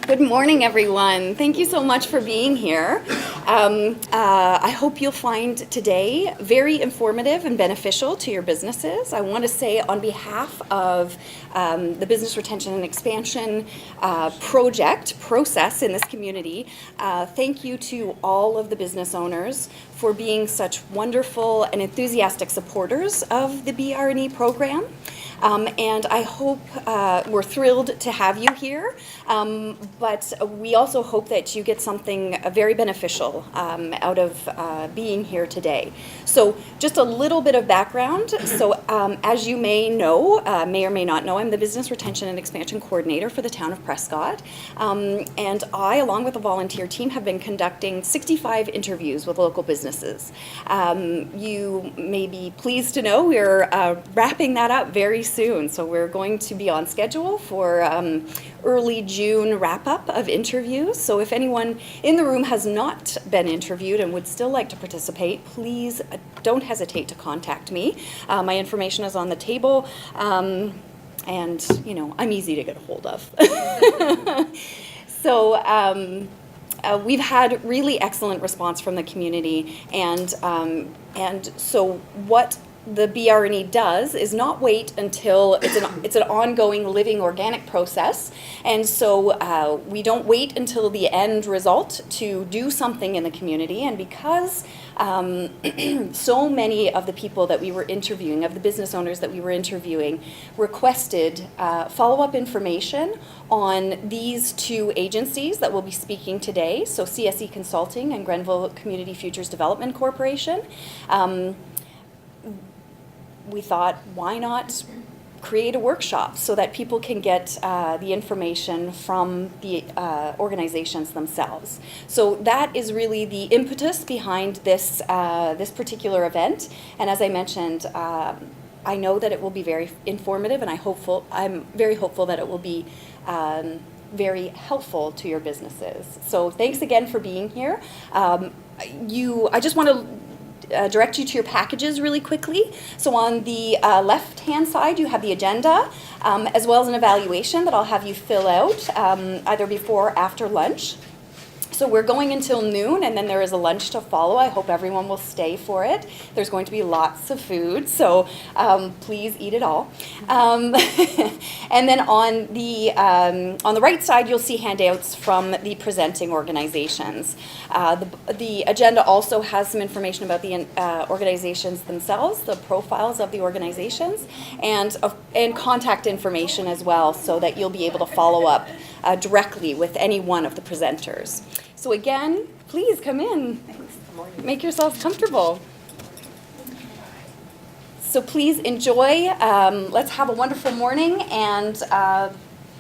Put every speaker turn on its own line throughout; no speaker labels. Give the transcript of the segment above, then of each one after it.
Good morning, everyone. Thank you so much for being here. I hope you'll find today very informative and beneficial to your businesses. I want to say on behalf of the Business Retention and Expansion process in this community, thank you to all of the business owners for being such wonderful and enthusiastic supporters of the BR&E program. And I hope we're thrilled to have you here, but we also hope that you get something very beneficial out of being here today. So just a little bit of background. So as you may know, may or may not know, I'm the Business Retention and Expansion Coordinator for the Town of Prescott. And I, along with the volunteer team, have been conducting 65 interviews with local businesses. You may be pleased to know we're wrapping that up very soon. So we're going to be on schedule for early June wrap-up of interviews. So if anyone in the room has not been interviewed and would still like to participate, please don't hesitate to contact me. My information is on the table, and you know, I'm easy to get a hold of. So we've had really excellent response from the community, and so what the BR&E does is not wait until it's an ongoing living organic process, and so we don't wait until the end result to do something in the community. And because so many of the people that we were interviewing, of the business owners that we were interviewing, requested follow-up information on these two agencies that will be speaking today, so CSE Consulting and Grenville Community Futures Development Corporation, we thought, why not create a workshop so that people can get the information from the organizations themselves. So that is really the impetus behind this this particular event. And as I mentioned, I know that it will be very informative, and I'm very hopeful that it will be very helpful to your businesses. So thanks again for being here. I just want to direct you to your packages really quickly. So on the left-hand side, you have the agenda, as well as an evaluation that I'll have you fill out either before or after lunch. So we're going until noon, and then there is a lunch to follow. I hope everyone will stay for it. There's going to be lots of food, so please eat it all. And then on the right side, you'll see handouts from the presenting organizations. The agenda also has some information about the organizations themselves, the profiles of the organizations, and contact information as well, so that you'll be able to follow up directly with any one of the presenters. So again, please come in. Make yourselves comfortable. So please enjoy. Let's have a wonderful morning. And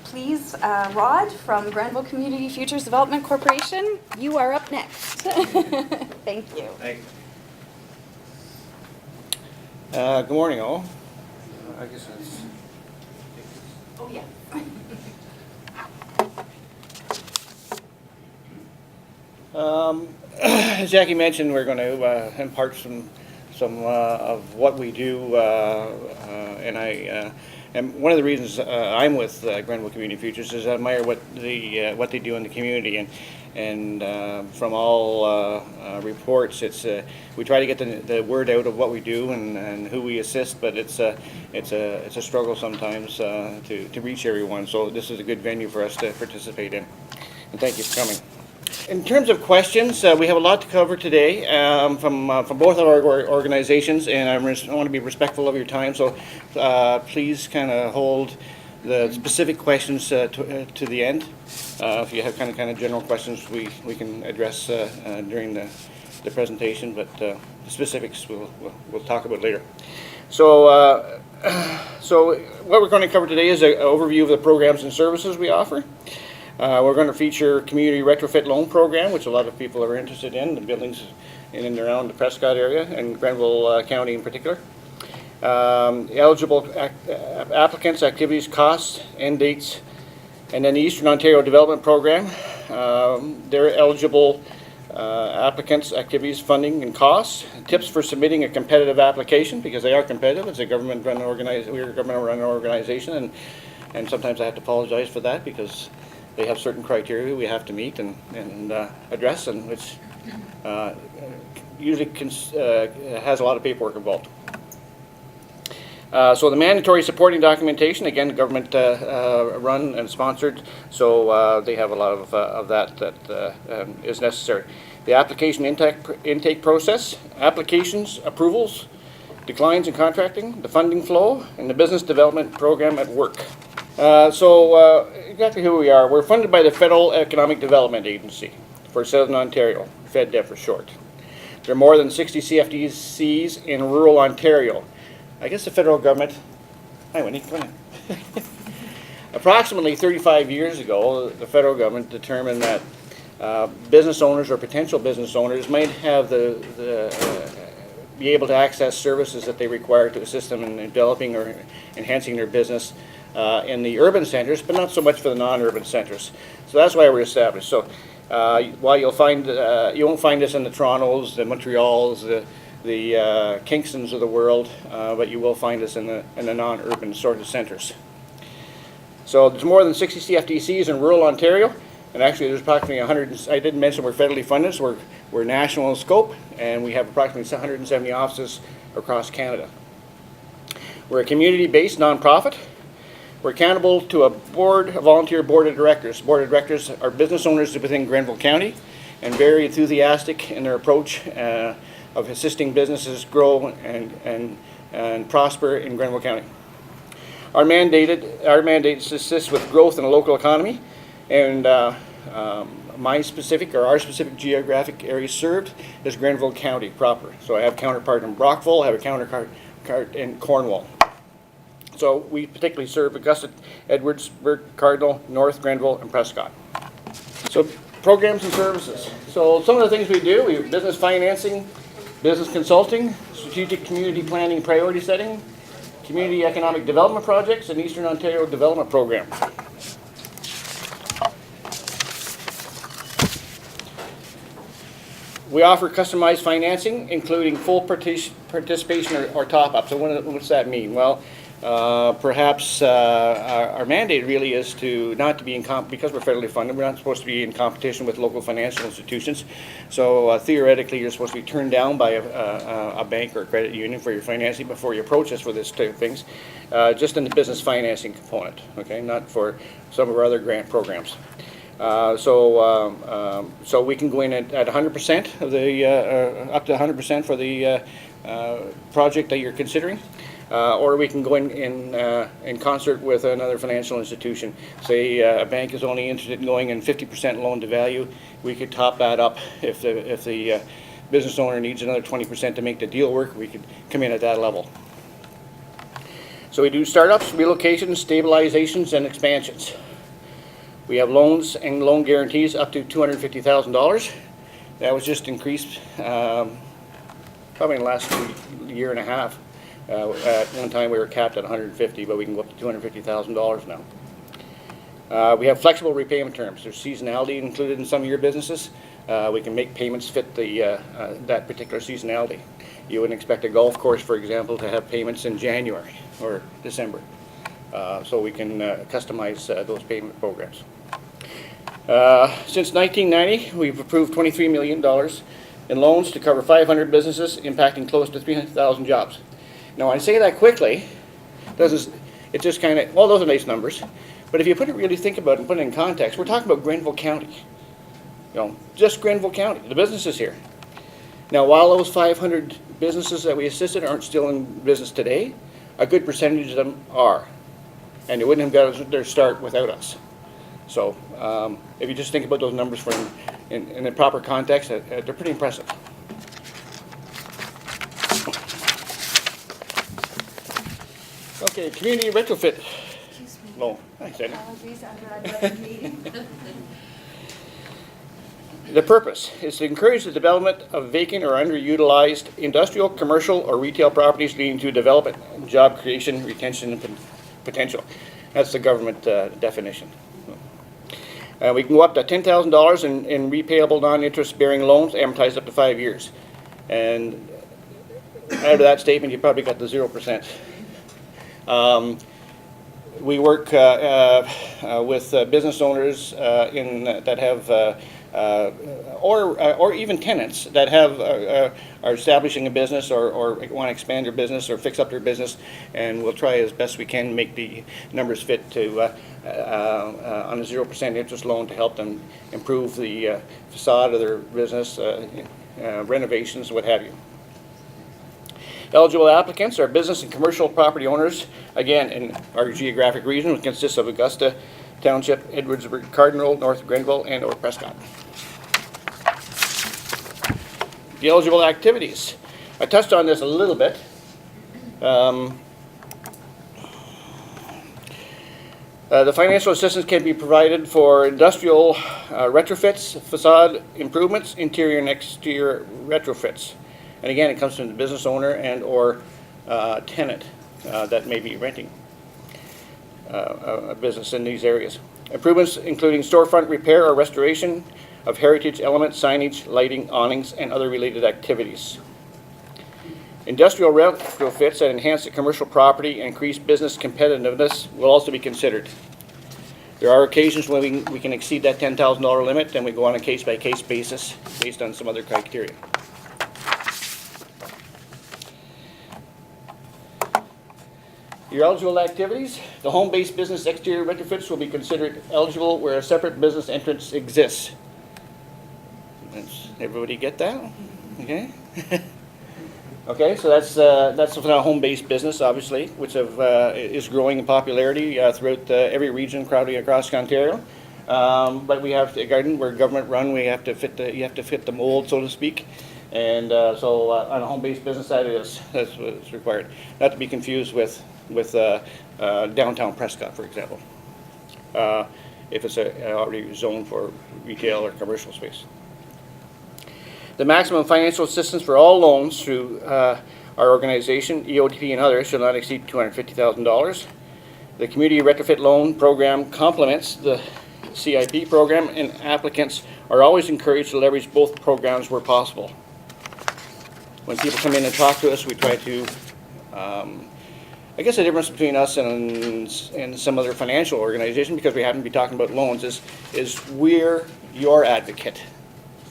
please, Rod from Granville Community Futures Development Corporation, you are up next. Thank you.
Thank you. Good morning, all. I guess that's...
Oh, yeah.
As Jackie mentioned, we're going to impart some of what we do, and one of the reasons I'm with Grenville Community Futures is I admire what they do in the community, and from all reports, we try to get the word out of what we do and who we assist, but it's a struggle sometimes to reach everyone. So this is a good venue for us to participate in, and thank you for coming. In terms of questions, we have a lot to cover today from both of our organizations, and I want to be respectful of your time, so please kind of hold the specific questions to the end. If you have kind of general questions, we can address during the presentation, but the specifics we'll talk about later. So what we're going to cover today is an overview of the programs and services we offer. We're going to feature community retrofit loan program, which a lot of people are interested in, the buildings in and around the Prescott area and Granville County in particular. Eligible applicants, activities, costs, end dates, and then the Eastern Ontario Development Program. They're eligible applicants, activities, funding, and costs. Tips for submitting a competitive application, because they are competitive. It's a government-run organization. We're a government-run organization, and sometimes I have to apologize for that because they have certain criteria we have to meet and address, and which usually has a lot of paperwork involved. So the mandatory supporting documentation, again, government run and sponsored, so they have a lot of that is necessary. The application intake process, applications, approvals, declines in contracting, the funding flow, and the business development program at work. So exactly who we are. We're funded by the Federal Economic Development Agency for Southern Ontario, FedDev for short. There are more than 60 CFDCs in rural Ontario. I guess the federal government, hi Winnie, come on. Approximately 35 years ago, the federal government determined that business owners or potential business owners might have be able to access services that they require to assist them in developing or enhancing their business in the urban centers, but not so much for the non-urban centers. So that's why we're established. So while you'll find, you won't find us in the Torontos, the Montreals, the Kingstons of the world, but you will find us in the non-urban sort of centers. So there's more than 60 CFDCs in rural Ontario, and actually there's approximately 100, I didn't mention we're federally funded, so we're national in scope, and we have approximately 170 offices across Canada. We're a community-based nonprofit. We're accountable to a volunteer board of directors. Board of directors are business owners within Grenville County and very enthusiastic in their approach of assisting businesses grow and prosper in Grenville County. Our mandate is to assist with growth in the local economy, and our specific geographic area served is Grenville County proper. So I have a counterpart in Brockville, I have a counterpart in Cornwall. So we particularly serve Augusta, Edwardsburg, Cardinal, North, Grenville, and Prescott. So programs and services. So some of the things we do, we have business financing, business consulting, strategic community planning, priority setting, community economic development projects, and Eastern Ontario Development Program. We offer customized financing, including full participation or top-up. So what's that mean? Well, perhaps our mandate really is not to be in because we're federally funded, we're not supposed to be in competition with local financial institutions. So theoretically, you're supposed to be turned down by a bank or a credit union for your financing before you approach us for this type of things, just in the business financing component, okay, not for some of our other grant programs. So we can go in at 100% of the, up to 100% for the project that you're considering. Or we can go in concert with another financial institution. Say a bank is only interested in going in 50% loan to value. We could top that up if the business owner needs another 20% to make the deal work. We could come in at that level. So we do startups, relocations, stabilizations, and expansions. We have loans and loan guarantees up to $250,000. That was just increased probably in the last year and a half. At one time we were capped at 150, but we can go up to $250,000 now. We have flexible repayment terms. There's seasonality included in some of your businesses. We can make payments fit that particular seasonality. You wouldn't expect a golf course, for example, to have payments in January or December. So we can customize those payment programs. Since 1990, we've approved $23 million in loans to cover 500 businesses, impacting close to 300,000 jobs. Now, I say that quickly, it's just kind of, well, those are nice numbers, but if you really think about it and put it in context, we're talking about Grenville County. You know, just Grenville County, the businesses here. Now, while those 500 businesses that we assisted aren't still in business today, a good percentage of them are, and they wouldn't have got their start without us. So, if you just think about those numbers in the proper context, they're pretty impressive. Okay, community retrofit loan. Thanks, Eddie.
Apologies, under another meeting.
The purpose is to encourage the development of vacant or underutilized industrial, commercial, or retail properties leading to development, job creation, retention, and potential. That's the government definition. We can go up to $10,000 in repayable non-interest-bearing loans, amortized up to 5 years. And out of that statement, you probably got the 0%. We work with business owners that have, or even tenants that have are establishing a business or want to expand their business or fix up their business, and we'll try as best we can make the numbers fit to on a 0% interest loan to help them improve the facade of their business, renovations, what have you. Eligible applicants are business and commercial property owners, again, in our geographic region, which consists of Augusta Township, Edwardsburg, Cardinal, North Grenville, and or Prescott. The eligible activities. I touched on this a little bit. The financial assistance can be provided for industrial retrofits, facade improvements, interior and exterior retrofits. And again, it comes from the business owner and or tenant that may be renting a business in these areas. Improvements including storefront repair or restoration of heritage elements, signage, lighting, awnings, and other related activities. Industrial retrofits that enhance the commercial property and increase business competitiveness will also be considered. There are occasions when we can exceed that $10,000 limit, and we go on a case-by-case basis based on some other criteria. Your eligible activities. The home-based business exterior retrofits will be considered eligible where a separate business entrance exists. Does everybody get that? Okay. Okay, so that's a home-based business, obviously, which is growing in popularity throughout every region crowding across Ontario. But we have to, again, we're government-run. You have to fit the mold, so to speak. And so on a home-based business, that's what's required. Not to be confused with downtown Prescott, for example, if it's already zoned for retail or commercial space. The maximum financial assistance for all loans through our organization, EOTP and others, shall not exceed $250,000. The Community Retrofit Loan Program complements the CIP program, and applicants are always encouraged to leverage both programs where possible. When people come in and talk to us, we try to, I guess the difference between us and some other financial organization, because we happen to be talking about loans, is we're your advocate.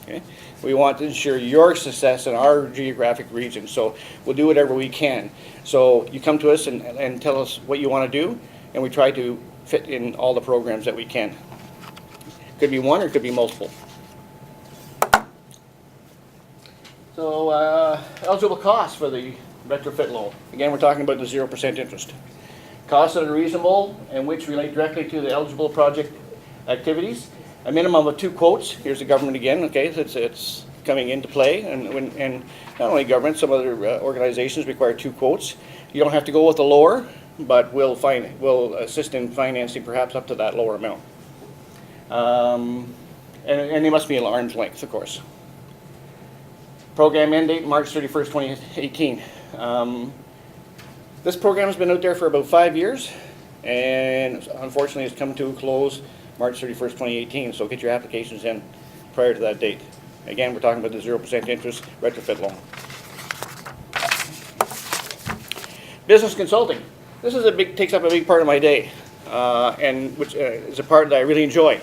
Okay? We want to ensure your success in our geographic region, so we'll do whatever we can. So you come to us and tell us what you want to do, and we try to fit in all the programs that we can. Could be one or it could be multiple. So eligible costs for the retrofit loan. Again, we're talking about the 0% interest. Costs that are reasonable and which relate directly to the eligible project activities. A minimum of 2 quotes. Here's the government again. Okay, it's coming into play, and not only government, some other organizations require 2 quotes. You don't have to go with the lower, but we'll assist in financing perhaps up to that lower amount. And they must be at arm's length, of course. Program end date March 31st, 2018. This program has been out there for about 5 years, and unfortunately it's come to a close March 31st, 2018, so get your applications in prior to that date. Again, we're talking about the 0% interest retrofit loan. Business consulting. This is takes up a big part of my day, and which is a part that I really enjoy.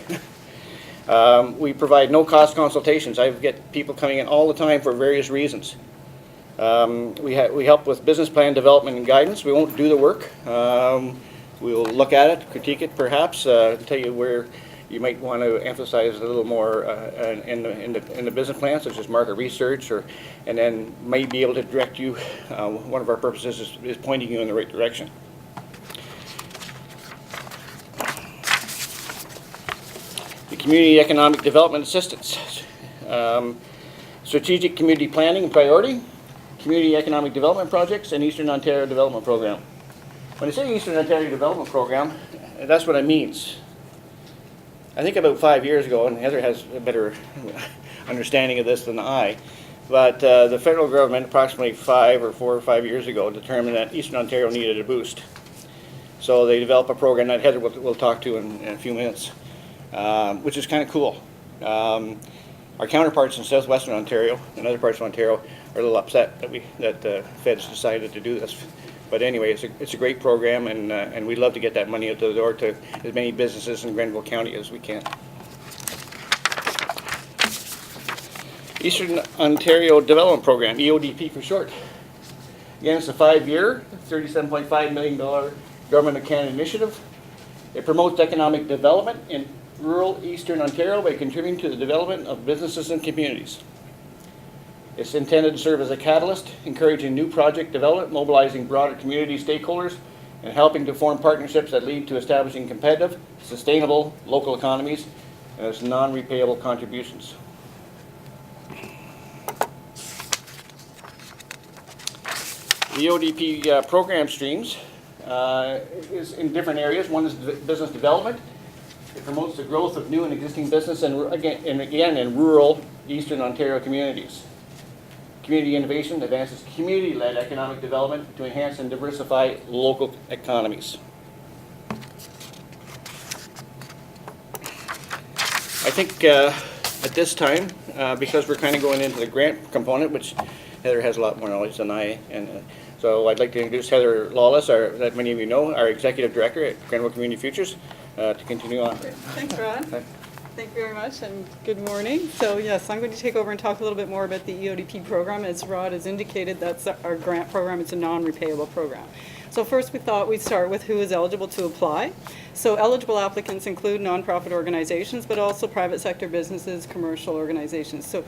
We provide no-cost consultations. I get people coming in all the time for various reasons. We help with business plan development and guidance. We won't do the work. We'll look at it, critique it perhaps, tell you where you might want to emphasize a little more in the business plan, such as market research, and then might be able to direct you. One of our purposes is pointing you in the right direction. The Community Economic Development Assistance. Strategic Community Planning and Priority, Community Economic Development Projects, and Eastern Ontario Development Program. When I say Eastern Ontario Development Program, that's what it means. I think about 5 years ago, and Heather has a better understanding of this than I, but the federal government approximately 4 or 5 years ago determined that Eastern Ontario needed a boost. So they developed a program that Heather will talk to in a few minutes, which is kind of cool. Our counterparts in southwestern Ontario and other parts of Ontario are a little upset that the feds decided to do this. But anyway, it's a great program, and we'd love to get that money out the door to as many businesses in Grenville County as we can. Eastern Ontario Development Program, EODP for short. Again, it's a 5-year, $37.5 million Government of Canada initiative. It promotes economic development in rural Eastern Ontario by contributing to the development of businesses and communities. It's intended to serve as a catalyst, encouraging new project development, mobilizing broader community stakeholders, and helping to form partnerships that lead to establishing competitive, sustainable local economies as non-repayable contributions. The ODP program streams is in different areas. One is business development. It promotes the growth of new and existing business and again in rural Eastern Ontario communities. Community innovation advances community-led economic development to enhance and diversify local economies. I think at this time, because we're kind of going into the grant component, which Heather has a lot more knowledge than I, and so I'd like to introduce Heather Lawless, that many of you know, our Executive Director at Grenville Community Futures, to continue on.
Thanks, Rod. Thank you very much, and good morning. So yes, I'm going to take over and talk a little bit more about the EODP program. As Rod has indicated, that's our grant program. It's a non-repayable program. So first we thought we'd start with who is eligible to apply. So eligible applicants include nonprofit organizations, but also private sector businesses, commercial organizations. So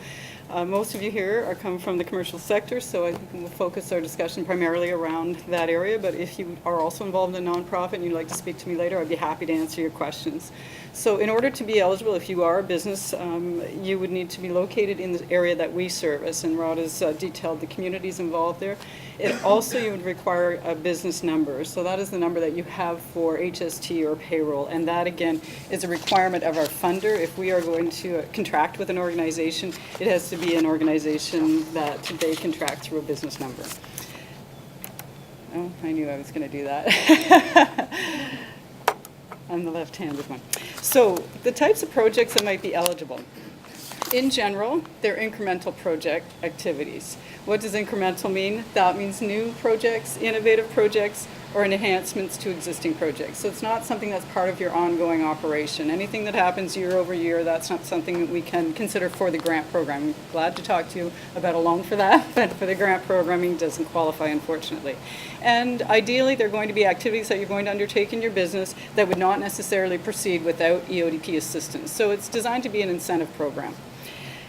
most of you here come from the commercial sector, so I think we'll focus our discussion primarily around that area. But if you are also involved in a nonprofit and you'd like to speak to me later, I'd be happy to answer your questions. So in order to be eligible, if you are a business, you would need to be located in the area that we service, and Rod has detailed the communities involved there. Also, you would require a business number. So that is the number that you have for HST or payroll, and that again is a requirement of our funder. If we are going to contract with an organization, it has to be an organization that they contract through a business number. Oh, I knew I was going to do that. I'm the left-handed one. So the types of projects that might be eligible. In general, they're incremental project activities. What does incremental mean? That means new projects, innovative projects, or enhancements to existing projects. So it's not something that's part of your ongoing operation. Anything that happens year over year, that's not something that we can consider for the grant program. I'm glad to talk to you about a loan for that, but for the grant programming, it doesn't qualify, unfortunately. And ideally, they're going to be activities that you're going to undertake in your business that would not necessarily proceed without EODP assistance. So it's designed to be an incentive program.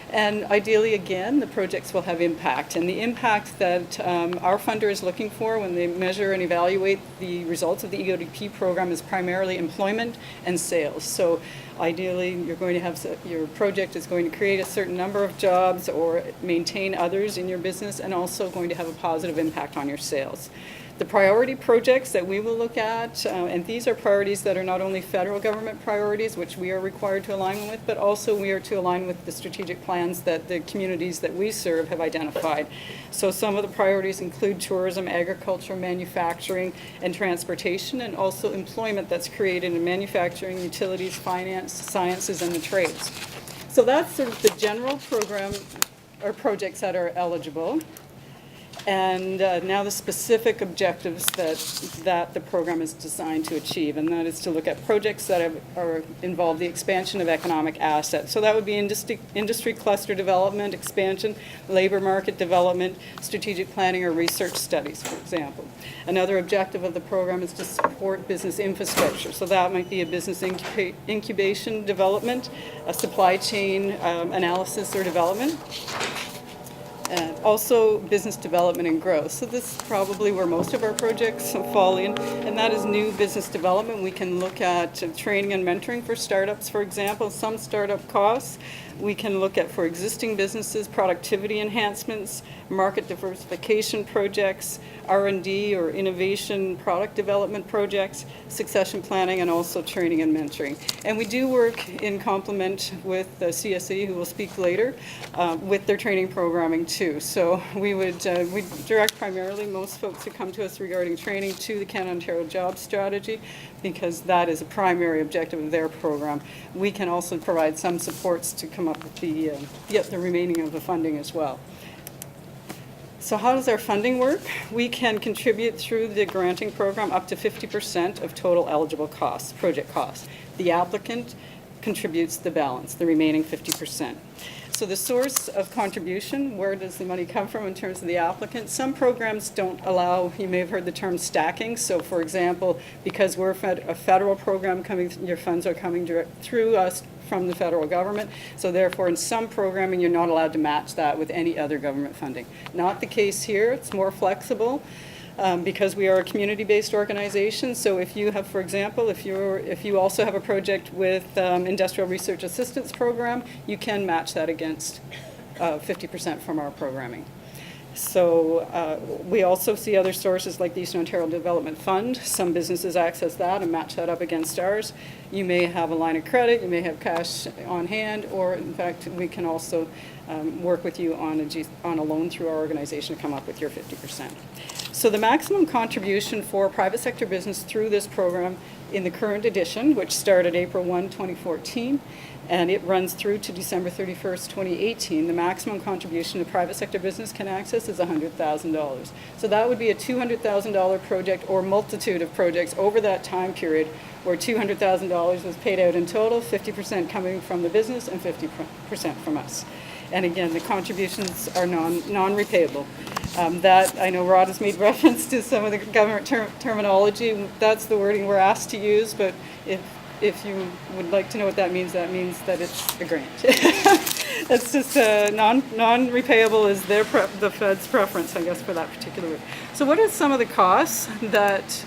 And ideally, again, the projects will have impact. And the impact that our funder is looking for when they measure and evaluate the results of the EODP program is primarily employment and sales. So ideally, you're going to have, your project is going to create a certain number of jobs or maintain others in your business, and also going to have a positive impact on your sales. The priority projects that we will look at, and these are priorities that are not only federal government priorities, which we are required to align with, but also we are to align with the strategic plans that the communities that we serve have identified. So some of the priorities include tourism, agriculture, manufacturing, and transportation, and also employment that's created in manufacturing, utilities, finance, sciences, and the trades. So that's sort of the general program or projects that are eligible. And now the specific objectives that the program is designed to achieve, and that is to look at projects that involve the expansion of economic assets. So that would be industry cluster development, expansion, labor market development, strategic planning, or research studies, for example. Another objective of the program is to support business infrastructure. So that might be a business incubation development, a supply chain analysis or development. Also business development and growth. So this is probably where most of our projects fall in, and that is new business development. We can look at training and mentoring for startups, for example, some startup costs. We can look at, for existing businesses, productivity enhancements, market diversification projects, R&D or innovation product development projects, succession planning, and also training and mentoring. And we do work in complement with the CSE, who will speak later, with their training programming too. So we direct primarily most folks who come to us regarding training to the Canada Ontario Job Strategy, because that is a primary objective of their program. We can also provide some supports to come up with the remaining of the funding as well. So how does our funding work? We can contribute through the granting program up to 50% of total eligible costs, project costs. The applicant contributes the balance, the remaining 50%. So the source of contribution, where does the money come from in terms of the applicant? Some programs don't allow, you may have heard the term stacking. So for example, because we're a federal program coming, your funds are coming direct through us from the federal government. So therefore, in some programming, you're not allowed to match that with any other government funding. Not the case here. It's more flexible. Because we are a community-based organization. So if you have, for example, if you also have a project with Industrial Research Assistance Program, you can match that against 50% from our programming. So we also see other sources like the Eastern Ontario Development Fund. Some businesses access that and match that up against ours. You may have a line of credit, you may have cash on hand, or in fact, we can also work with you on a loan through our organization to come up with your 50%. So the maximum contribution for private sector business through this program in the current edition, which started April 1, 2014, and it runs through to December 31st, 2018, the maximum contribution a private sector business can access is $100,000. So that would be a $200,000 project or multitude of projects over that time period where $200,000 was paid out in total, 50% coming from the business and 50% from us. And again, the contributions are non-repayable. That, I know Rod has made reference to some of the government terminology. That's the wording we're asked to use, but if you would like to know what that means that it's a grant. That's just non-repayable is the Fed's preference, I guess, for that particular word. So what are some of the costs that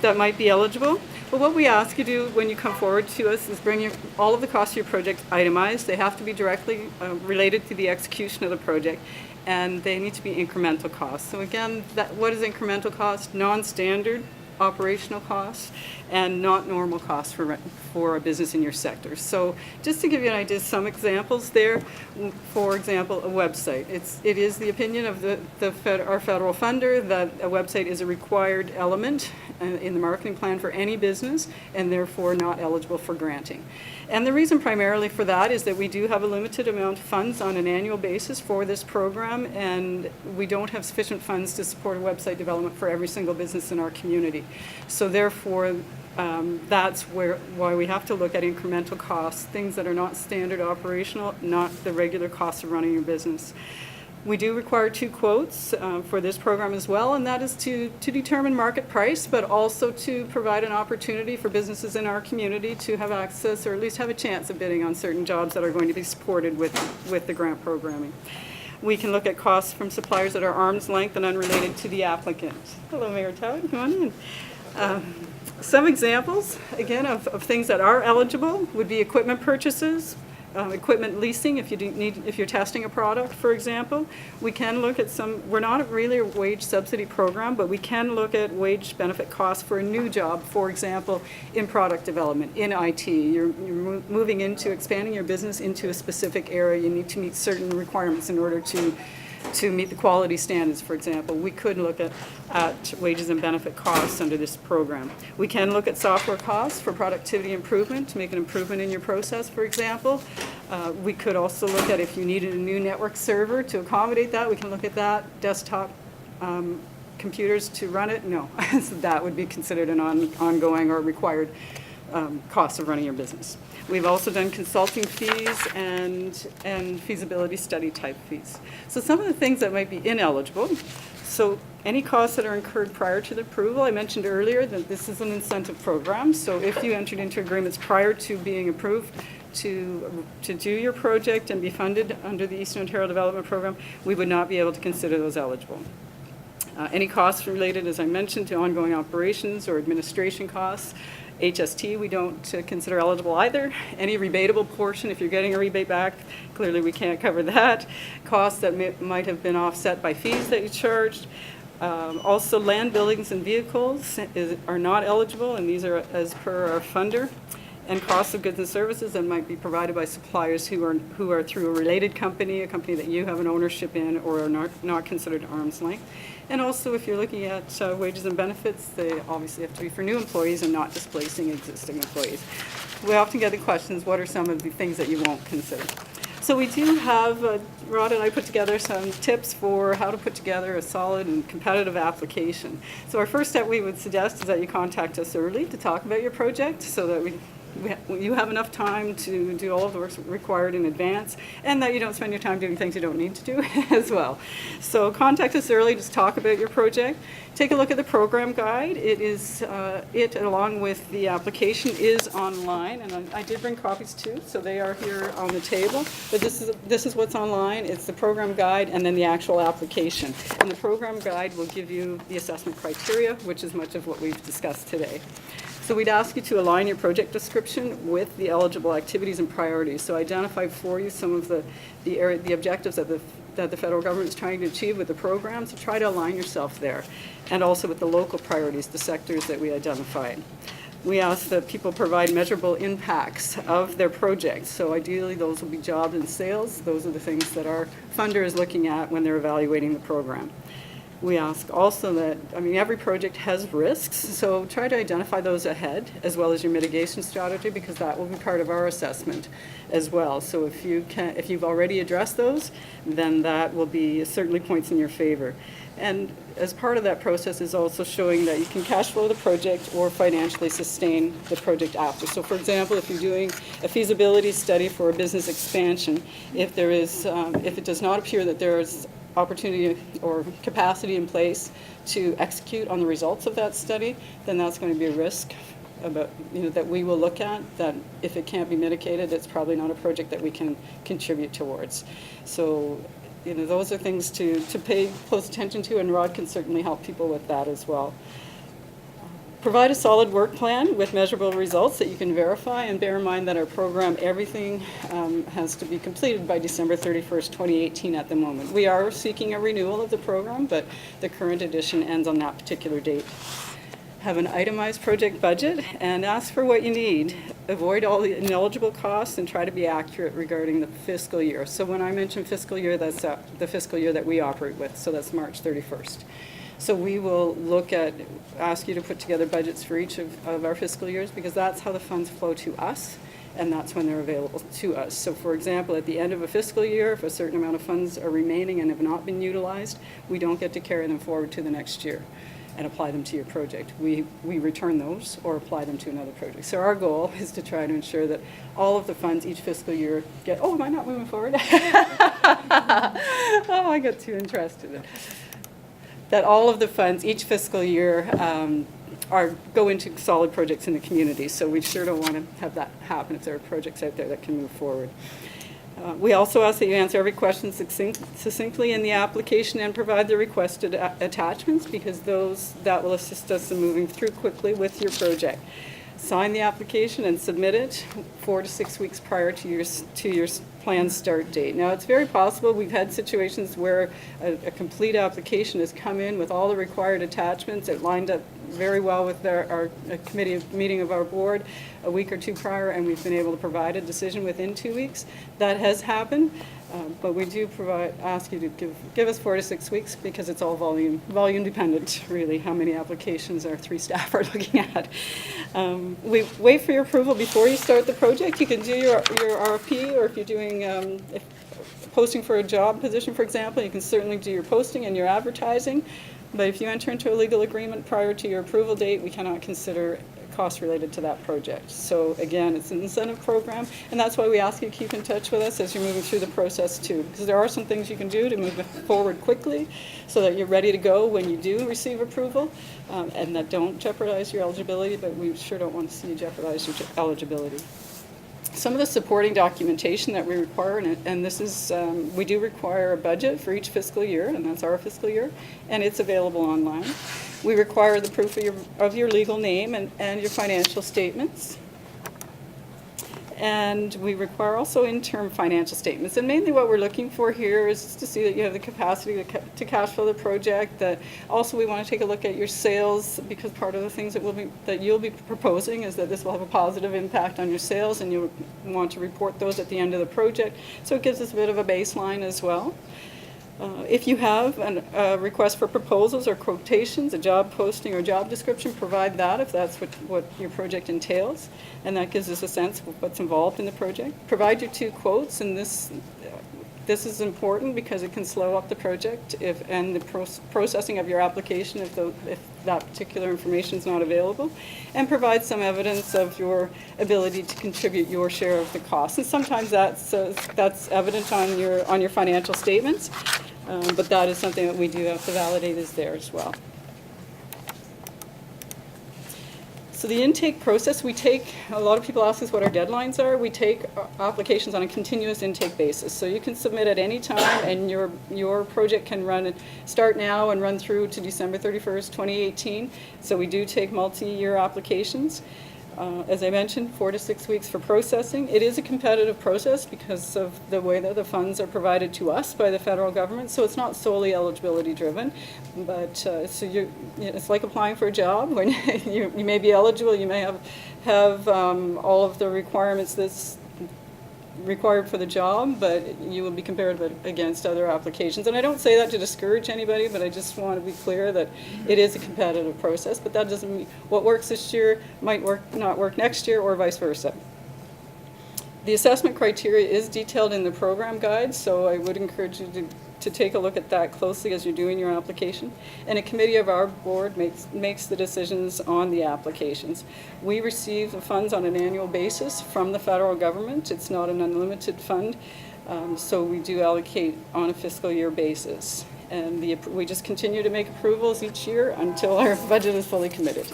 might be eligible? Well, what we ask you to do when you come forward to us is bring all of the costs of your project itemized. They have to be directly related to the execution of the project, and they need to be incremental costs. So again, what is incremental cost? Non-standard operational costs and not normal costs for a business in your sector. So just to give you an idea, some examples there. For example, a website. It is the opinion of our federal funder that a website is a required element in the marketing plan for any business and therefore not eligible for granting. And the reason primarily for that is that we do have a limited amount of funds on an annual basis for this program, and we don't have sufficient funds to support a website development for every single business in our community. So therefore, that's why we have to look at incremental costs, things that are not standard operational, not the regular costs of running your business. We do require 2 quotes for this program as well, and that is to determine market price, but also to provide an opportunity for businesses in our community to have access or at least have a chance of bidding on certain jobs that are going to be supported with the grant programming. We can look at costs from suppliers that are arm's length and unrelated to the applicant. Hello, Mayor Todd, come on in. Some examples, again, of things that are eligible would be equipment purchases, equipment leasing if you're testing a product, for example. We can look at we're not really a wage subsidy program, but we can look at wage benefit costs for a new job, for example, in product development, in IT. You're moving into expanding your business into a specific area. You need to meet certain requirements in order to meet the quality standards, for example. We could look at wages and benefit costs under this program. We can look at software costs for productivity improvement, to make an improvement in your process, for example. We could also look at if you needed a new network server to accommodate that, we can look at that. Desktop computers to run it, no. So that would be considered an ongoing or required cost of running your business. We've also done consulting fees and feasibility study type fees. So some of the things that might be ineligible, so any costs that are incurred prior to the approval, I mentioned earlier that this is an incentive program, so if you entered into agreements prior to being approved to do your project and be funded under the Eastern Ontario Development Program, we would not be able to consider those eligible. Any costs related, as I mentioned, to ongoing operations or administration costs. HST we don't consider eligible either. Any rebatable portion, if you're getting a rebate back, clearly we can't cover that. Costs that might have been offset by fees that you charged. Also land, buildings, and vehicles are not eligible, and these are as per our funder. And costs of goods and services that might be provided by suppliers who are through a related company, a company that you have an ownership in, or are not considered arm's length. And also, if you're looking at wages and benefits, they obviously have to be for new employees and not displacing existing employees. We often get the questions, what are some of the things that you won't consider? So we do have, Rod and I put together some tips for how to put together a solid and competitive application. So our first step we would suggest is that you contact us early to talk about your project so that you have enough time to do all of the work required in advance, and that you don't spend your time doing things you don't need to do as well. So contact us early, just talk about your project. Take a look at the program guide. It along with the application is online, and I did bring copies too, so they are here on the table. But this is what's online. It's the program guide and then the actual application. And the program guide will give you the assessment criteria, which is much of what we've discussed today. So we'd ask you to align your project description with the eligible activities and priorities. So identify for you some of the objectives that the federal government is trying to achieve with the program. So try to align yourself there. And also with the local priorities, the sectors that we identified. We ask that people provide measurable impacts of their projects. So ideally, those will be jobs and sales. Those are the things that our funder is looking at when they're evaluating the program. We ask also that, every project has risks, so try to identify those ahead, as well as your mitigation strategy, because that will be part of our assessment as well. So if you've already addressed those, then that will be certainly points in your favor. And as part of that process is also showing that you can cash flow the project or financially sustain the project after. So for example, if you're doing a feasibility study for a business expansion, if it does not appear that there is opportunity or capacity in place to execute on the results of that study, then that's going to be a risk that we will look at, that if it can't be mitigated, it's probably not a project that we can contribute towards. So those are things to pay close attention to, and Rod can certainly help people with that as well. Provide a solid work plan with measurable results that you can verify, and bear in mind that our program, everything has to be completed by December 31st, 2018 at the moment. We are seeking a renewal of the program, but the current edition ends on that particular date. Have an itemized project budget and ask for what you need. Avoid all the ineligible costs and try to be accurate regarding the fiscal year. So when I mention fiscal year, that's the fiscal year that we operate with, so that's March 31st. So we will ask you to put together budgets for each of our fiscal years, because that's how the funds flow to us, and that's when they're available to us. So for example, at the end of a fiscal year, if a certain amount of funds are remaining and have not been utilized, we don't get to carry them forward to the next year and apply them to your project. We return those or apply them to another project. So our goal is to try to ensure that all of the funds each fiscal year am I not moving forward? Oh, I got too interested. That all of the funds each fiscal year go into solid projects in the community. So we sure don't want to have that happen if there are projects out there that can move forward. We also ask that you answer every question succinctly in the application and provide the requested attachments, because that will assist us in moving through quickly with your project. Sign the application and submit it 4 to 6 weeks prior to your planned start date. Now, it's very possible we've had situations where a complete application has come in with all the required attachments. It lined up very well with our committee meeting of our board a week or two prior, and we've been able to provide a decision within 2 weeks. That has happened, but we do ask you to give us 4 to 6 weeks, because it's all volume dependent, really, how many applications our 3 staff are looking at. We wait for your approval before you start the project. You can do your RFP, or if you're doing posting for a job position, for example, you can certainly do your posting and your advertising. But if you enter into a legal agreement prior to your approval date, we cannot consider costs related to that project. So again, it's an incentive program, and that's why we ask you to keep in touch with us as you're moving through the process too, because there are some things you can do to move forward quickly so that you're ready to go when you do receive approval, and that don't jeopardize your eligibility, but we sure don't want to see you jeopardize your eligibility. Some of the supporting documentation that we require, and this is, we do require a budget for each fiscal year, and that's our fiscal year, and it's available online. We require the proof of your legal name and your financial statements. And we require also interim financial statements. And mainly what we're looking for here is to see that you have the capacity to cash flow the project. Also, we want to take a look at your sales, because part of the things that you'll be proposing is that this will have a positive impact on your sales, and you'll want to report those at the end of the project. So it gives us a bit of a baseline as well. If you have a request for proposals or quotations, a job posting or job description, provide that if that's what your project entails, and that gives us a sense of what's involved in the project. Provide your 2 quotes, and this is important because it can slow up the project and the processing of your application if that particular information is not available, and provide some evidence of your ability to contribute your share of the cost. And sometimes that's evident on your financial statements, but that is something that we do have to validate is there as well. So the intake process, a lot of people ask us what our deadlines are. We take applications on a continuous intake basis. So you can submit at any time, and your project can start now and run through to December 31st, 2018. So we do take multi-year applications. As I mentioned, 4 to 6 weeks for processing. It is a competitive process because of the way that the funds are provided to us by the federal government, so it's not solely eligibility driven. But it's like applying for a job. When you may be eligible, you may have all of the requirements that's required for the job, but you will be compared against other applications. And I don't say that to discourage anybody, but I just want to be clear that it is a competitive process, but that doesn't mean what works this year might not work next year, or vice versa. The assessment criteria is detailed in the program guide, so I would encourage you to take a look at that closely as you're doing your application. And a committee of our board makes the decisions on the applications. We receive the funds on an annual basis from the federal government. It's not an unlimited fund, so we do allocate on a fiscal year basis. And we just continue to make approvals each year until our budget is fully committed.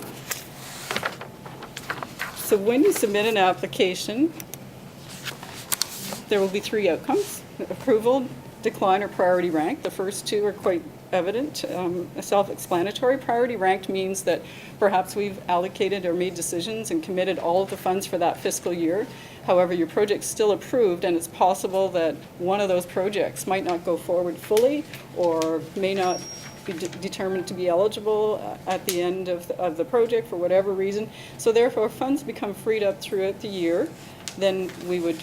So when you submit an application, there will be 3 outcomes: approval, decline, or priority rank. The first 2 are quite evident, self-explanatory. Priority ranked means that perhaps we've allocated or made decisions and committed all of the funds for that fiscal year. However, your project's still approved, and it's possible that one of those projects might not go forward fully or may not be determined to be eligible at the end of the project for whatever reason. So therefore, funds become freed up throughout the year. Then we would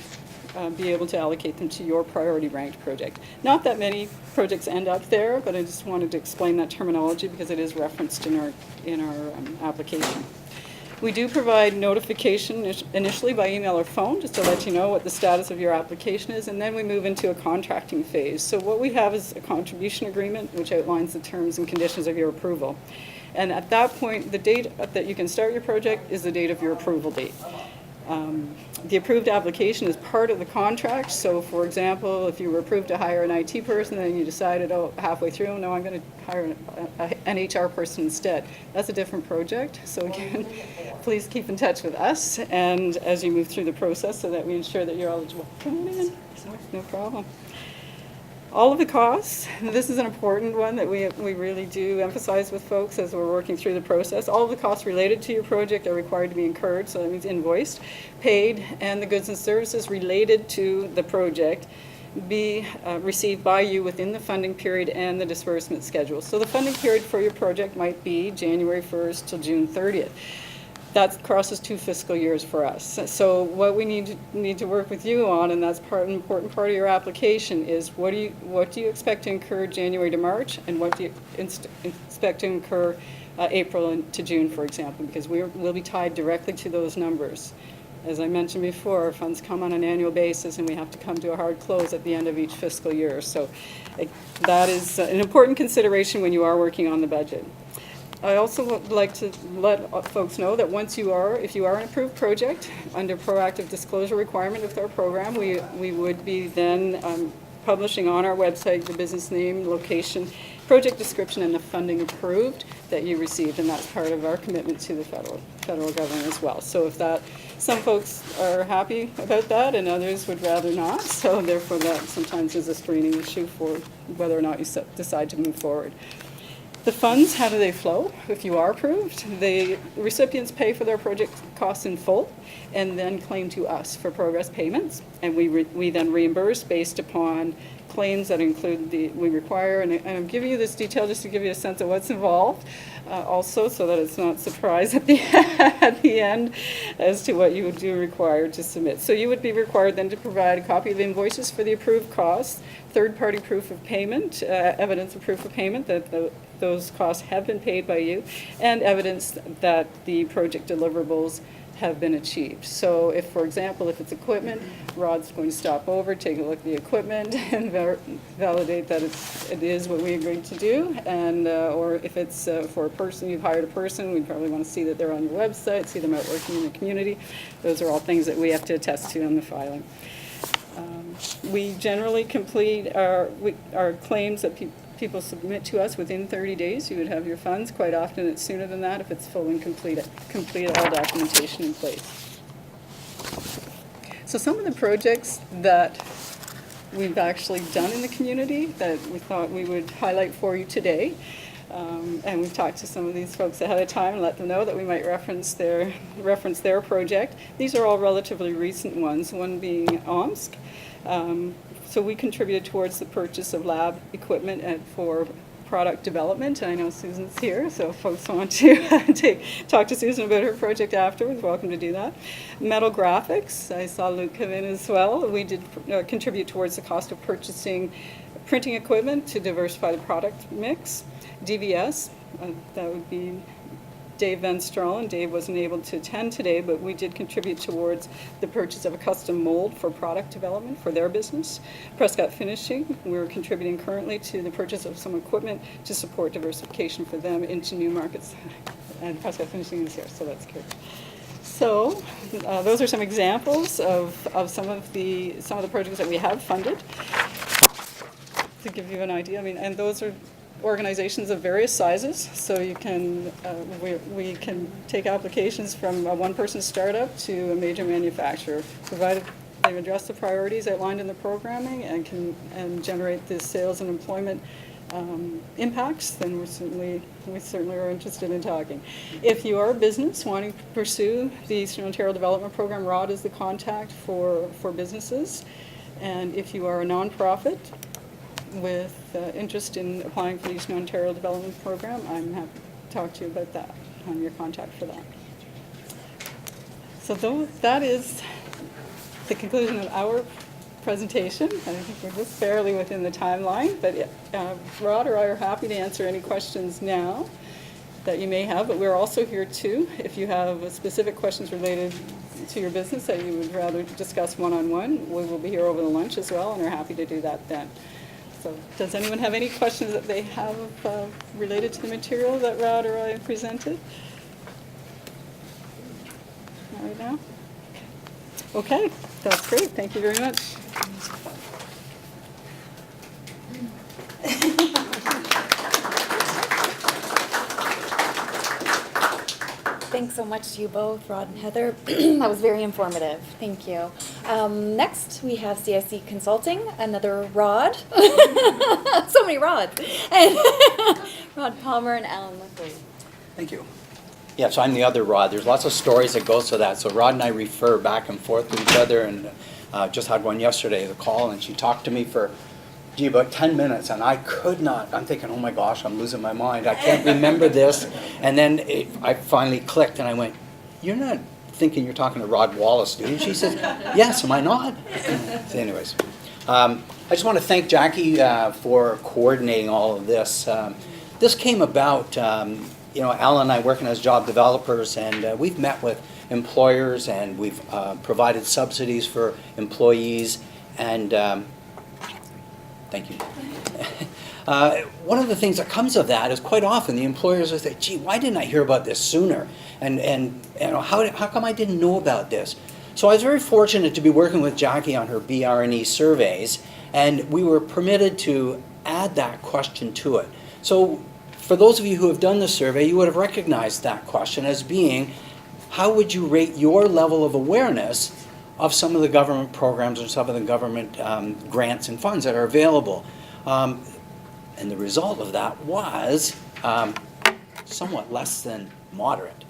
be able to allocate them to your priority ranked project. Not that many projects end up there, but I just wanted to explain that terminology because it is referenced in our application. We do provide notification initially by email or phone, just to let you know what the status of your application is, and then we move into a contracting phase. So what we have is a contribution agreement, which outlines the terms and conditions of your approval. And at that point, the date that you can start your project is the date of your approval date. The approved application is part of the contract. So for example, if you were approved to hire an IT person and you decided, halfway through, no, I'm going to hire an HR person instead. That's a different project. So again, please keep in touch with us and as you move through the process so that we ensure that you're eligible. Come on in. No problem. All of the costs, this is an important one that we really do emphasize with folks as we're working through the process. All of the costs related to your project are required to be incurred, so that means invoiced, paid, and the goods and services related to the project be received by you within the funding period and the disbursement schedule. So the funding period for your project might be January 1st till June 30th. That crosses 2 fiscal years for us. So what we need to work with you on, and that's an important part of your application, is what do you expect to incur January to March, and what do you expect to incur April to June, for example, because we'll be tied directly to those numbers. As I mentioned before, our funds come on an annual basis, and we have to come to a hard close at the end of each fiscal year. So that is an important consideration when you are working on the budget. I also would like to let folks know that if you are an approved project under proactive disclosure requirement of our program, we would be then publishing on our website the business name, location, project description, and the funding approved that you received, and that's part of our commitment to the federal government as well. So some folks are happy about that and others would rather not, so therefore that sometimes is a screening issue for whether or not you decide to move forward. The funds, how do they flow? If you are approved, the recipients pay for their project costs in full and then claim to us for progress payments. And we then reimburse based upon claims that include we require, and I'm giving you this detail just to give you a sense of what's involved, also, so that it's not a surprise at the, at the end as to what you would do required to submit. So you would be required then to provide a copy of invoices for the approved costs, third-party proof of payment, evidence of proof of payment that those costs have been paid by you, and evidence that the project deliverables have been achieved. So if, for example, if it's equipment, Rod's going to stop over, take a look at the equipment, and validate that it is what we agreed to do. And or if it's for a person, you've hired a person, we'd probably want to see that they're on your website, see them out working in the community. Those are all things that we have to attest to in the filing. We generally complete our claims that people submit to us within 30 days. You would have your funds. Quite often it's sooner than that if it's full and complete all documentation in place. So some of the projects that we've actually done in the community that we thought we would highlight for you today, and we've talked to some of these folks ahead of time and let them know that we might reference their project. These are all relatively recent ones, one being Omsk. So we contributed towards the purchase of lab equipment for product development. And I know Susan's here, so if folks want to talk to Susan about her project afterwards, welcome to do that. Metal graphics, I saw Luke come in as well. We did contribute towards the cost of purchasing printing equipment to diversify the product mix. DVS, that would be Dave Van Stralen. Dave wasn't able to attend today, but we did contribute towards the purchase of a custom mold for product development for their business. Prescott Finishing, we're contributing currently to the purchase of some equipment to support diversification for them into new markets. And Prescott Finishing is here, so that's good. So those are some examples of some of the projects that we have funded. To give you an idea, I mean, and those are organizations of various sizes, so you can we can take applications from a one-person startup to a major manufacturer, provided they address the priorities outlined in the programming and generate the sales and employment impacts. Then we certainly are interested in talking. If you are a business wanting to pursue the Eastern Ontario Development Program, Rod is the contact for businesses, and if you are a nonprofit with interest in applying for the Eastern Ontario Development Program, I'm happy to talk to you about that. I'm your contact for that. So that is the conclusion of our presentation. I think we're just barely within the timeline, but Rod or I are happy to answer any questions now that you may have, but we're also here too if you have specific questions related to your business that you would rather discuss one-on-one. We will be here over the lunch as well and are happy to do that then. So does anyone have any questions that they have related to the material that Rod or I presented? Not right now? Okay, that's great. Thank you very much.
Thanks so much to you both, Rod and Heather. That was very informative. Thank you. Next, we have CIC Consulting, another Rod. So many Rods. And Rod Palmer and Alan Lefley.
Thank you. Yeah, so I'm the other Rod. There's lots of stories that go to that. So Rod and I refer back and forth to each other, and just had one yesterday, the call, and she talked to me for, about 10 minutes, and I could not. I'm thinking, oh my gosh, I'm losing my mind. I can't remember this. And then I finally clicked, and I went, you're not thinking you're talking to Rod Wallace, do you? She says, yes, am I not? So anyways, I just want to thank Jackie for coordinating all of this. This came about, Alan and I working as job developers, and we've met with employers, and we've provided subsidies for employees, and thank you. One of the things that comes of that is quite often the employers will say, gee, why didn't I hear about this sooner? And how come I didn't know about this? So I was very fortunate to be working with Jackie on her BR&E surveys, and we were permitted to add that question to it. So for those of you who have done the survey, you would have recognized that question as being, how would you rate your level of awareness of some of the government programs and some of the government grants and funds that are available? And the result of that was somewhat less than moderate.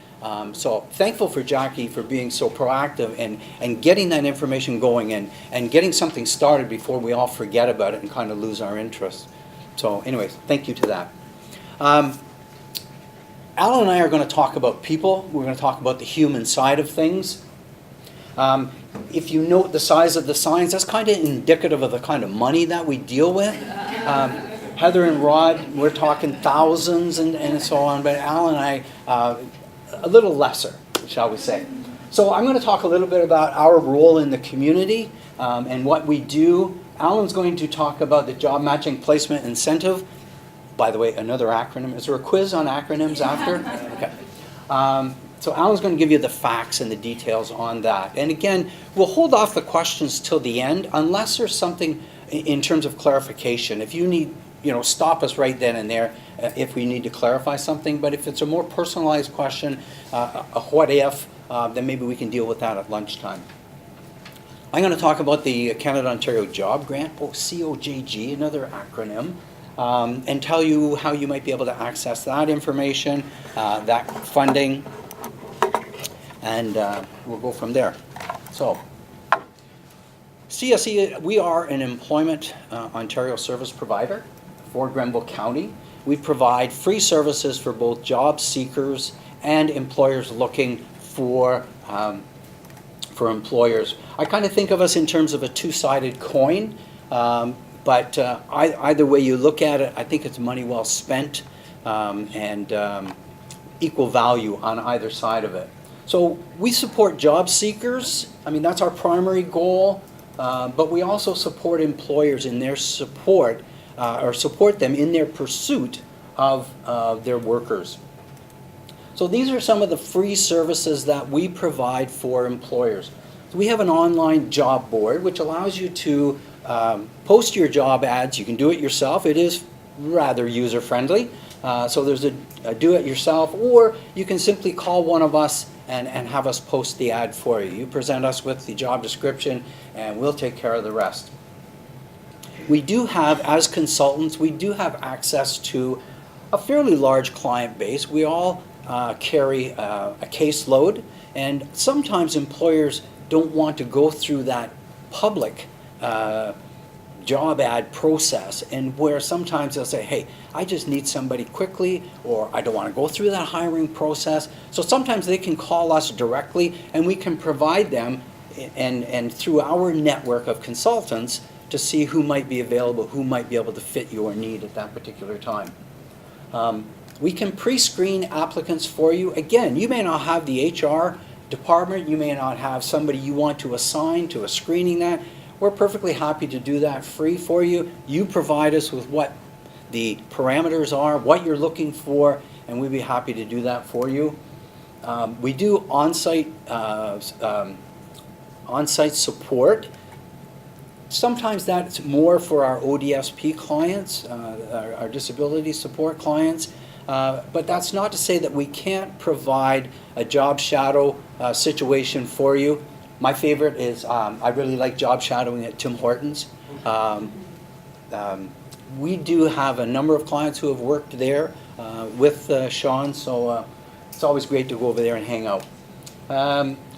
So thankful for Jackie for being so proactive and getting that information going and getting something started before we all forget about it and kind of lose our interest. So anyways, thank you to that. Alan and I are going to talk about people. We're going to talk about the human side of things. If you note the size of the signs, that's kind of indicative of the kind of money that we deal with. Heather and Rod, we're talking thousands and so on, but Alan and I, a little lesser, shall we say. So I'm going to talk a little bit about our role in the community and what we do. Alan's going to talk about the job matching placement incentive. By the way, another acronym. Is there a quiz on acronyms after? Okay. So Alan's going to give you the facts and the details on that. And again, we'll hold off the questions till the end unless there's something in terms of clarification. If you need, stop us right then and there if we need to clarify something. But if it's a more personalized question, a what if, then maybe we can deal with that at lunchtime. I'm going to talk about the Canada-Ontario Job Grant, COJG, another acronym, and tell you how you might be able to access that information, that funding, and we'll go from there. So, CSE, we are an Employment Ontario service provider for Grenville County. We provide free services for both job seekers and employers looking for employers. I kind of think of us in terms of a two-sided coin, but either way you look at it, I think it's money well spent and equal value on either side of it. So we support job seekers. I mean, that's our primary goal, but we also support employers in their support, or support them in their pursuit of their workers. So these are some of the free services that we provide for employers. So we have an online job board which allows you to post your job ads. You can do it yourself. It is rather user-friendly. So there's a do-it-yourself, or you can simply call one of us and have us post the ad for you. You present us with the job description and we'll take care of the rest. We do have, as consultants, we do have access to a fairly large client base. We all carry a caseload, and sometimes employers don't want to go through that public job ad process, and where sometimes they'll say, hey, I just need somebody quickly, or I don't want to go through that hiring process. So sometimes they can call us directly and we can provide them and through our network of consultants to see who might be available, who might be able to fit your need at that particular time. We can pre-screen applicants for you. Again, you may not have the HR department, you may not have somebody you want to assign to a screening that. We're perfectly happy to do that free for you. You provide us with what the parameters are, what you're looking for, and we'd be happy to do that for you. We do on-site support. Sometimes that's more for our ODSP clients, our disability support clients, but that's not to say that we can't provide a job shadow situation for you. My favorite is, I really like job shadowing at Tim Hortons. We do have a number of clients who have worked there with Sean, so it's always great to go over there and hang out.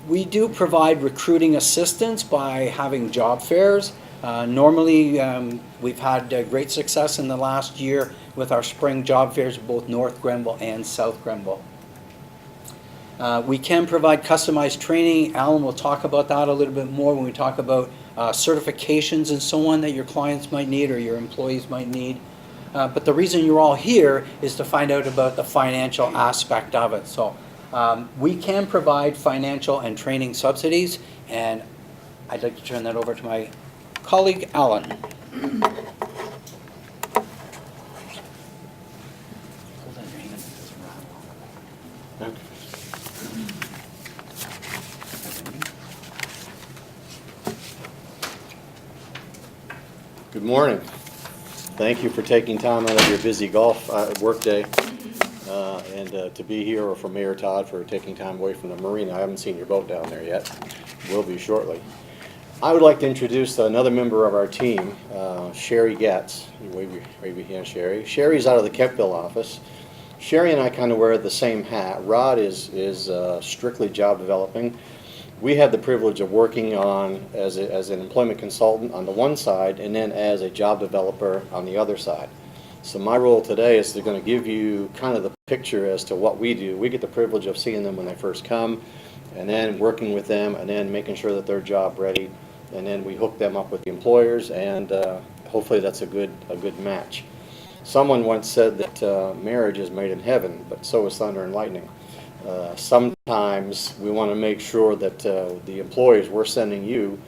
We do provide recruiting assistance by having job fairs. Normally, we've had great success in the last year with our spring job fairs, both North Grenville and South Grenville. We can provide customized training. Alan will talk about that a little bit more when we talk about certifications and so on that your clients might need or your employees might need. But the reason you're all here is to find out about the financial aspect of it. So we can provide financial and training subsidies, and I'd like to turn that over to my colleague, Alan. Hold on your hand, it doesn't rattle.
Okay. Good morning. Thank you for taking time out of your busy golf work day and to be here, or for Mayor Todd for taking time away from the marina. I haven't seen your boat down there yet. Will be shortly. I would like to introduce another member of our team, Sherry Getz. Wave your hand, Sherry. Sherry's out of the Kempville office. Sherry and I kind of wear the same hat. Rod is strictly job developing. We have the privilege of working on as an employment consultant on the one side, and then as a job developer on the other side. So my role today is going to give you kind of the picture as to what we do. We get the privilege of seeing them when they first come, and then working with them, and then making sure that they're job ready, and then we hook them up with the employers, and hopefully that's a good match. Someone once said that marriage is made in heaven, but so is thunder and lightning. Sometimes we want to make sure that the employees we're sending you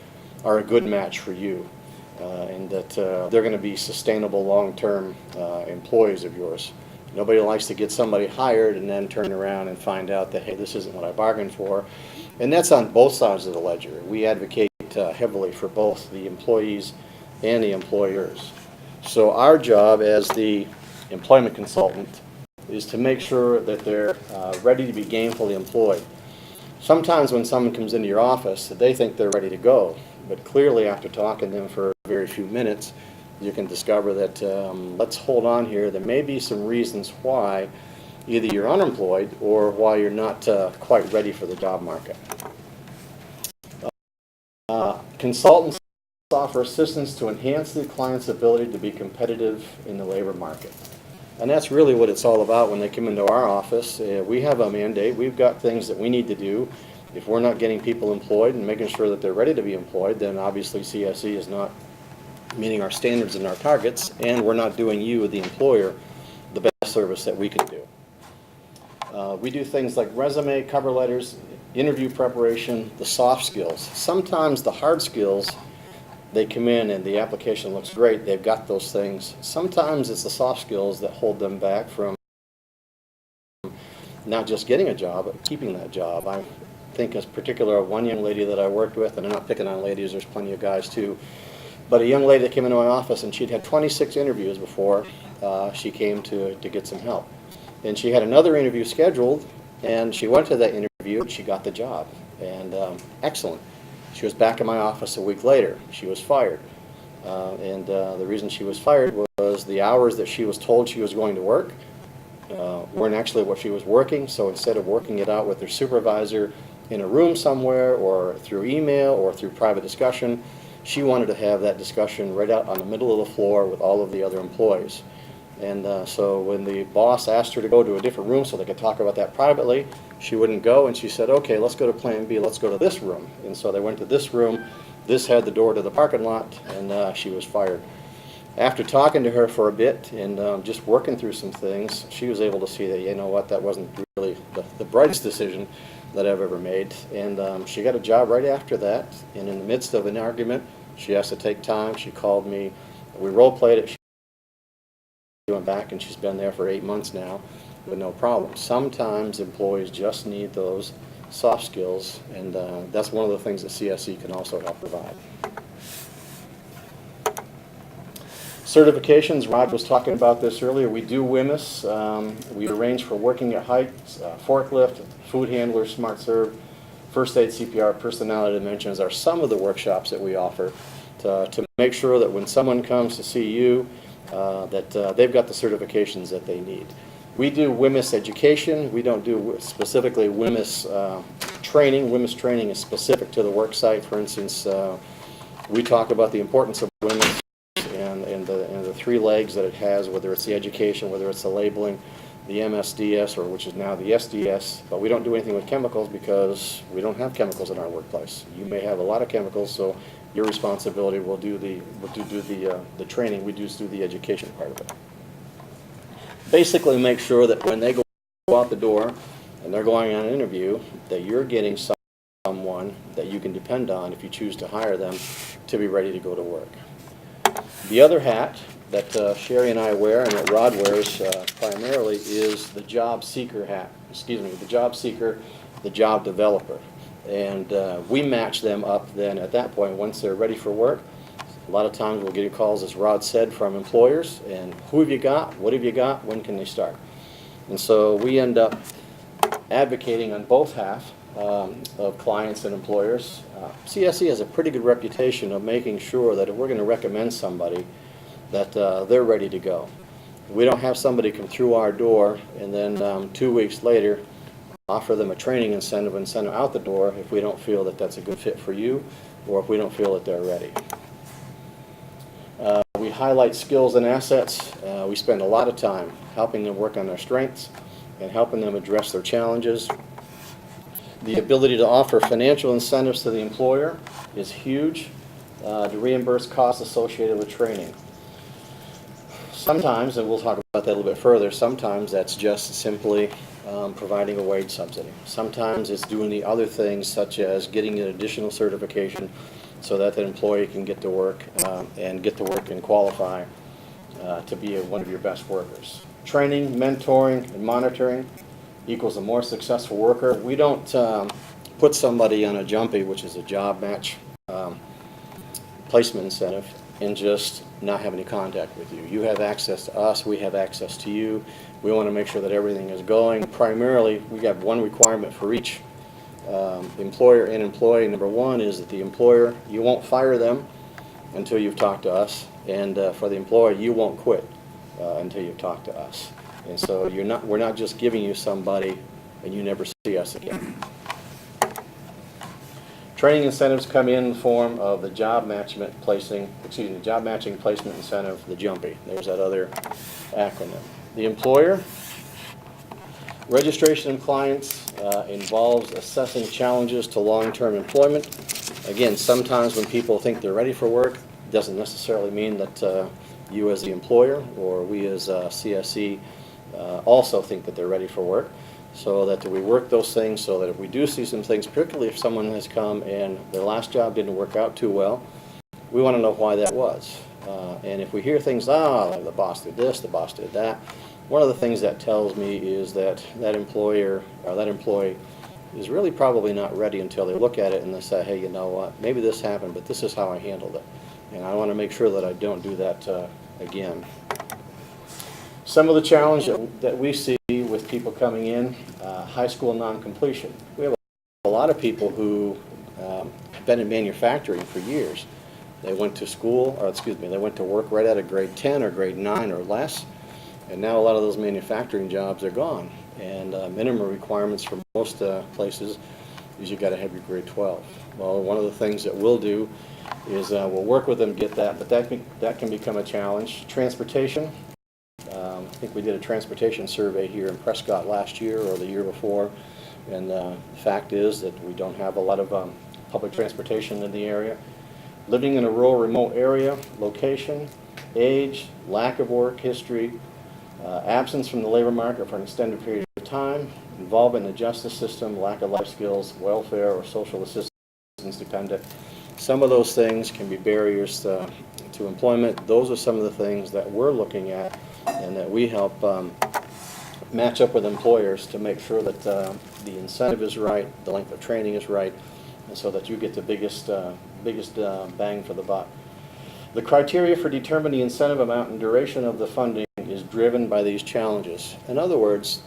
are a good match for you, and that they're going to be sustainable long-term employees of yours. Nobody likes to get somebody hired and then turn around and find out that, hey, this isn't what I bargained for. And that's on both sides of the ledger. We advocate heavily for both the employees and the employers. So our job as the employment consultant is to make sure that they're ready to be gainfully employed. Sometimes when someone comes into your office, they think they're ready to go, but clearly after talking to them for a very few minutes, you can discover that let's hold on here. There may be some reasons why either you're unemployed or why you're not quite ready for the job market. Consultants offer assistance to enhance the client's ability to be competitive in the labor market. And that's really what it's all about when they come into our office. We have a mandate. We've got things that we need to do. If we're not getting people employed and making sure that they're ready to be employed, then obviously CSE is not meeting our standards and our targets, and we're not doing you, the employer, the best service that we can do. We do things like resume, cover letters, interview preparation, the soft skills. Sometimes the hard skills, they come in and the application looks great, they've got those things. Sometimes it's the soft skills that hold them back from not just getting a job, but keeping that job. I think in particular of one young lady that I worked with, and I'm not picking on ladies, there's plenty of guys too, but a young lady that came into my office and she'd had 26 interviews before she came to get some help. And she had another interview scheduled, and she went to that interview and she got the job. And excellent. She was back in my office a week later. She was fired. The reason she was fired was the hours that she was told she was going to work weren't actually what she was working. So instead of working it out with her supervisor in a room somewhere or through email or through private discussion, she wanted to have that discussion right out on the middle of the floor with all of the other employees. And so when the boss asked her to go to a different room so they could talk about that privately, she wouldn't go, and she said, okay, let's go to plan B, let's go to this room. And so they went to this room. This had the door to the parking lot, and she was fired. After talking to her for a bit and just working through some things, she was able to see that, you know what, that wasn't really the brightest decision that I've ever made. And she got a job right after that, and in the midst of an argument, she has to take time. She called me. We role-played it. She went back, and she's been there for 8 months now with no problem. Sometimes employees just need those soft skills, and that's one of the things that CSE can also help provide. Certifications, Rod was talking about this earlier. We do WMIS. We arrange for working at heights, forklift, food handler, smart serve, first aid, CPR, personality dimensions are some of the workshops that we offer to make sure that when someone comes to see you, that they've got the certifications that they need. We do WMIS education. We don't do specifically WMIS training. WMIS training is specific to the work site. For instance, we talk about the importance of WMIS and the three legs that it has, whether it's the education, whether it's the labeling, the MSDS, or which is now the SDS. But we don't do anything with chemicals because we don't have chemicals in our workplace. You may have a lot of chemicals, so your responsibility will do the training. We just do the education part of it. Basically, make sure that when they go out the door and they're going on an interview, that you're getting someone that you can depend on if you choose to hire them to be ready to go to work. The other hat that Sherry and I wear, and that Rod wears primarily, is the job seeker hat. The job seeker, the job developer. And we match them up then at that point once they're ready for work. A lot of times we'll get calls, as Rod said, from employers, and who have you got, what have you got, when can they start? And so we end up advocating on both half of clients and employers. CSE has a pretty good reputation of making sure that if we're going to recommend somebody, that they're ready to go. We don't have somebody come through our door and then 2 weeks later offer them a training incentive and send them out the door if we don't feel that that's a good fit for you or if we don't feel that they're ready. We highlight skills and assets. We spend a lot of time helping them work on their strengths and helping them address their challenges. The ability to offer financial incentives to the employer is huge to reimburse costs associated with training. Sometimes, and we'll talk about that a little bit further, sometimes that's just simply providing a wage subsidy. Sometimes it's doing the other things such as getting an additional certification so that the employee can get to work and qualify to be one of your best workers. Training, mentoring, and monitoring equals a more successful worker. We don't put somebody on a jumpy, which is a job match placement incentive, and just not have any contact with you. You have access to us, we have access to you. We want to make sure that everything is going. Primarily, we got one requirement for each employer and employee. Number one is that the employer, you won't fire them until you've talked to us, and for the employee, you won't quit until you've talked to us. And so we're not just giving you somebody and you never see us again. Training incentives come in the form of the job matching placement incentive, the JUMPY. There's that other acronym. The employer, registration of clients involves assessing challenges to long-term employment. Again, sometimes when people think they're ready for work, it doesn't necessarily mean that you as the employer or we as CSE also think that they're ready for work. So that we work those things so that if we do see some things, particularly if someone has come and their last job didn't work out too well, we want to know why that was. And if we hear things, the boss did this, the boss did that, one of the things that tells me is that that employer or that employee is really probably not ready until they look at it and they say, hey, you know what, maybe this happened, but this is how I handled it. And I want to make sure that I don't do that again. Some of the challenge that we see with people coming in, high school non-completion. We have a lot of people who have been in manufacturing for years. They went to school, or excuse me, they went to work right out of grade 10 or grade 9 or less, and now a lot of those manufacturing jobs are gone. And minimum requirements for most places is you've got to have your grade 12. Well, one of the things that we'll do is we'll work with them to get that, but that can become a challenge. Transportation. I think we did a transportation survey here in Prescott last year or the year before, and the fact is that we don't have a lot of public transportation in the area. Living in a rural, remote area, location, age, lack of work history, absence from the labor market for an extended period of time, involvement in the justice system, lack of life skills, welfare or social assistance dependent. Some of those things can be barriers to employment. Those are some of the things that we're looking at and that we help match up with employers to make sure that the incentive is right, the length of training is right, and so that you get the biggest bang for the buck. The criteria for determining the incentive amount and duration of the funding is driven by these challenges. In other words,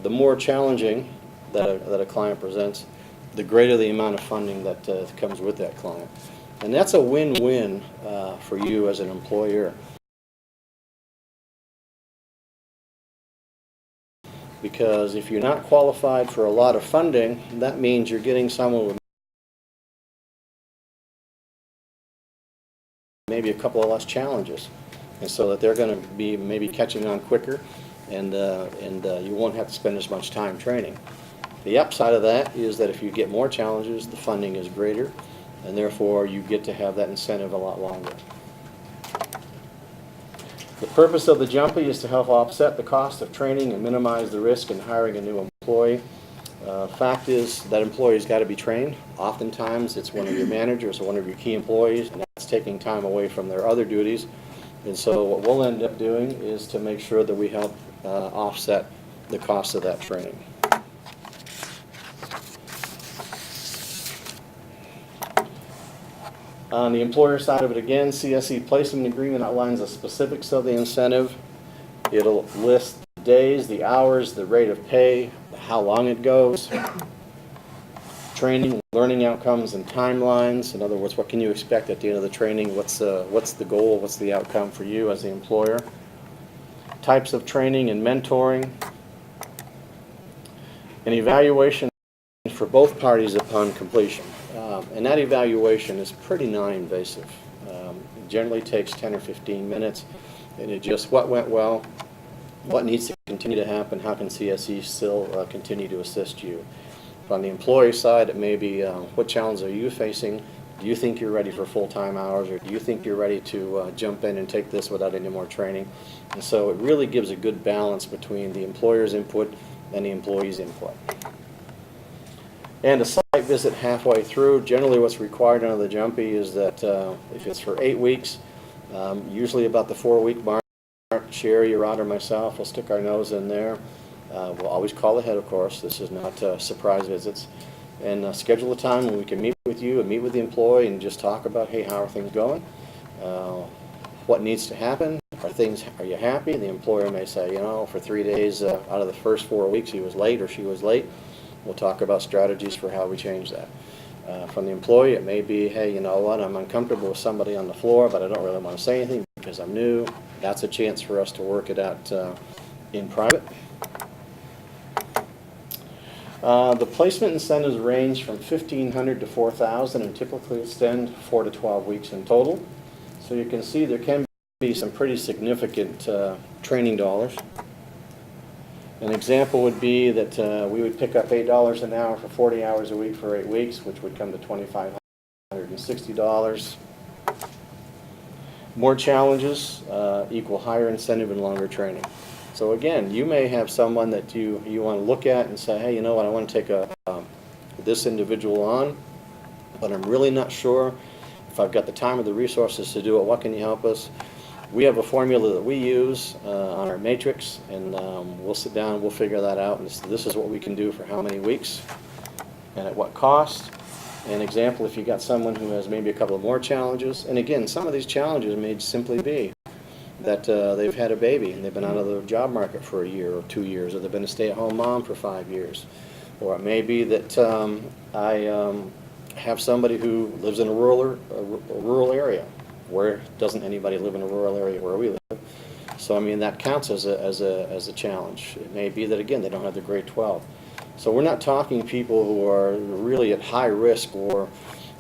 the more challenging that a client presents, the greater the amount of funding that comes with that client. And that's a win-win for you as an employer. Because if you're not qualified for a lot of funding, that means you're getting someone with maybe a couple of less challenges, and so that they're going to be maybe catching on quicker, and you won't have to spend as much time training. The upside of that is that if you get more challenges, the funding is greater, and therefore you get to have that incentive a lot longer. The purpose of the JUMPY is to help offset the cost of training and minimize the risk in hiring a new employee. Fact is that employee's got to be trained. Oftentimes it's one of your managers or one of your key employees, and that's taking time away from their other duties. And so what we'll end up doing is to make sure that we help offset the cost of that training. On the employer side of it again, CSE placement agreement outlines the specifics of the incentive. It'll list the days, the hours, the rate of pay, how long it goes, training, learning outcomes, and timelines. In other words, what can you expect at the end of the training? What's the goal? What's the outcome for you as the employer? types of training and mentoring, an evaluation for both parties upon completion. And that evaluation is pretty non-invasive. It generally takes 10 or 15 minutes, and it just what went well, what needs to continue to happen, how can CSE still continue to assist you. On the employee side, it may be what challenges are you facing? Do you think you're ready for full-time hours, or do you think you're ready to jump in and take this without any more training? And so it really gives a good balance between the employer's input and the employee's input. And a site visit halfway through. Generally what's required under the Jumpy is that if it's for 8 weeks, usually about the 4-week mark, Sherry, Rod, or myself will stick our nose in there. We'll always call ahead, of course. This is not surprise visits. And schedule a time when we can meet with you and meet with the employee and just talk about, hey, how are things going? What needs to happen? Are you happy? The employer may say, you know, for 3 days out of the first 4 weeks he was late or she was late. We'll talk about strategies for how we change that. From the employee, it may be, hey, you know what, I'm uncomfortable with somebody on the floor, but I don't really want to say anything because I'm new. That's a chance for us to work it out in private. The placement incentives range from $1,500 to $4,000 and typically extend 4 to 12 weeks in total. So you can see there can be some pretty significant training dollars. An example would be that we would pick up $8 an hour for 40 hours a week for 8 weeks, which would come to $2,560. More challenges equal higher incentive and longer training. So again, you may have someone that you want to look at and say, hey, you know what, I want to take this individual on, but I'm really not sure if I've got the time or the resources to do it. What can you help us? We have a formula that we use on our matrix, and we'll sit down and we'll figure that out. And this is what we can do for how many weeks and at what cost. An example, if you got someone who has maybe a couple of more challenges, and again, some of these challenges may simply be that they've had a baby and they've been out of the job market for 1 year or 2 years, or they've been a stay-at-home mom for 5 years. Or it may be that I have somebody who lives in a rural area. Where doesn't anybody live in a rural area where we live? So I mean, that counts as a challenge. It may be that, again, they don't have the grade 12. So we're not talking people who are really at high risk or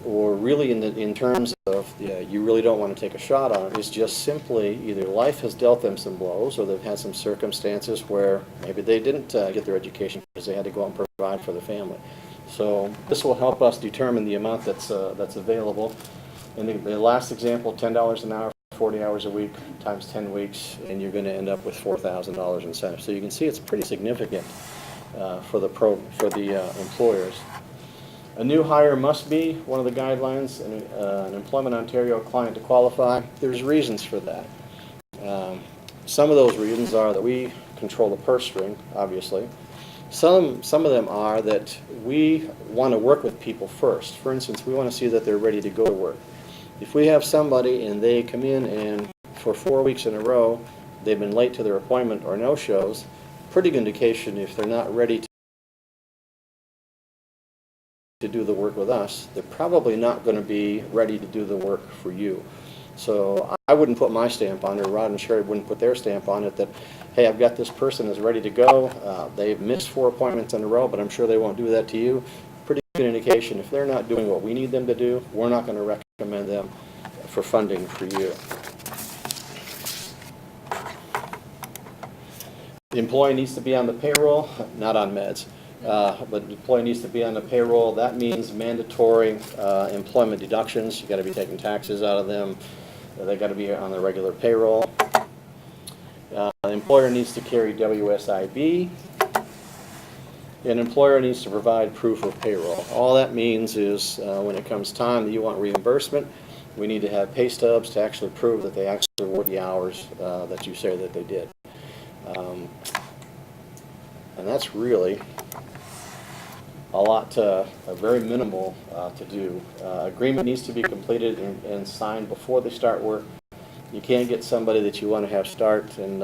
really in terms of you really don't want to take a shot on it. It's just simply either life has dealt them some blows, or they've had some circumstances where maybe they didn't get their education because they had to go out and provide for the family. So this will help us determine the amount that's available. And the last example, $10 an hour, 40 hours a week times 10 weeks, and you're going to end up with $4,000 incentive. So you can see it's pretty significant for the employers. A new hire must be one of the guidelines, an Employment Ontario client to qualify. There's reasons for that. Some of those reasons are that we control the purse string, obviously. Some of them are that we want to work with people first. For instance, we want to see that they're ready to go to work. If we have somebody and they come in and for 4 weeks in a row they've been late to their appointment or no-shows, pretty good indication if they're not ready to do the work with us, they're probably not going to be ready to do the work for you. So I wouldn't put my stamp on it, Rod and Sherry wouldn't put their stamp on it that, hey, I've got this person that's ready to go. They've missed 4 appointments in a row, but I'm sure they won't do that to you. Pretty good indication if they're not doing what we need them to do, we're not going to recommend them for funding for you. The employee needs to be on the payroll, not on meds. But the employee needs to be on the payroll. That means mandatory employment deductions. You've got to be taking taxes out of them. They've got to be on the regular payroll. The employer needs to carry WSIB. An employer needs to provide proof of payroll. All that means is when it comes time that you want reimbursement, we need to have pay stubs to actually prove that they actually worked the hours that you say that they did. And that's really very minimal to do. Agreement needs to be completed and signed before they start work. You can't get somebody that you want to have start and